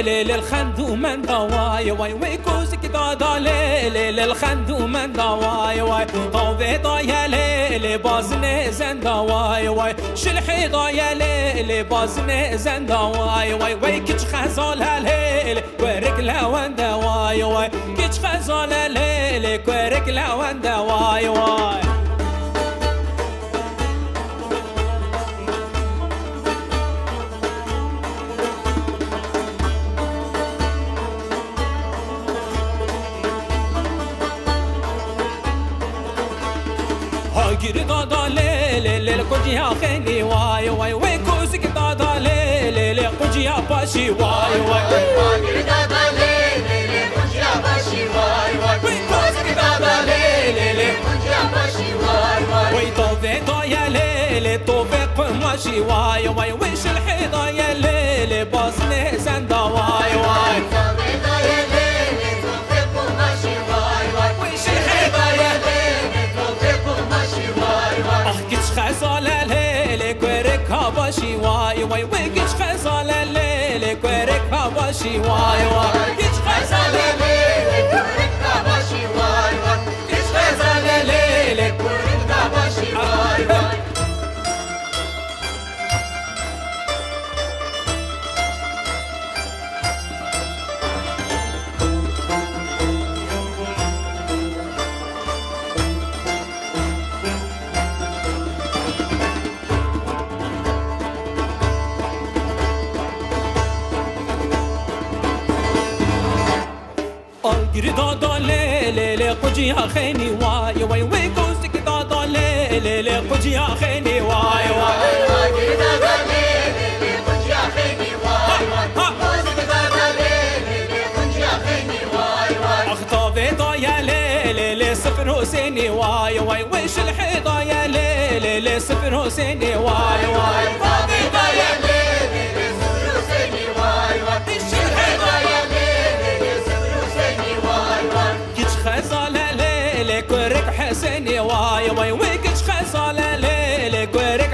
ليل الخندو من دواي واي ويكوسك دادا ليل الخندو من دواي واي طوبي ضايا ليل بازن زندا واي واي شلحي ضايا ليل بازن زندا واي واي واي كيش خزالها ليل كورك لوندا واي واي كيش خزالها ليل كورك لوندا واي واي هاجر دادا ليل قجيا خيني واي واي ويكوسك دادا ليل قجيا باشي واي واي هاجر دادا ليل قجيا باشي واي واي ويكوسك دادا ليل قجيا باشي واي واي ويطوفي ضايا ليل طوفي قماشي واي واي ويش الحيضة يا ليل باصني زندا واي واي طوفي ضايا ليل طوفي قماشي واي واي ويش الحيضة يا ليل طوفي قماشي واي واي اخ كيش خزالة ليل كورك هاباشي واي واي وكيش خزالة ليل كورك هاباشي واي واي كيش خزالة ليل كورك هاباشي واي واي كيش خزالة ليل كورك هاباشي واي واي أجري دادا ليل قجيا خيني واي واي ويكوسك دادا ليل قجيا خيني واي واي أجري دادا ليل قجيا خيني واي واي ويكوسك دادا ليل قجيا خيني واي واي أخطابي ضايا ليل صفر حسيني واي واي ويش الحيضة يا ليل صفر حسيني واي واي أخطابي ضايا ليل صفر حسيني واي واي ويش الحيضة يا ليل صفر حسيني واي واي كيش خزالة ليل كورك حسيني واي واي وكيش خزالة ليل كورك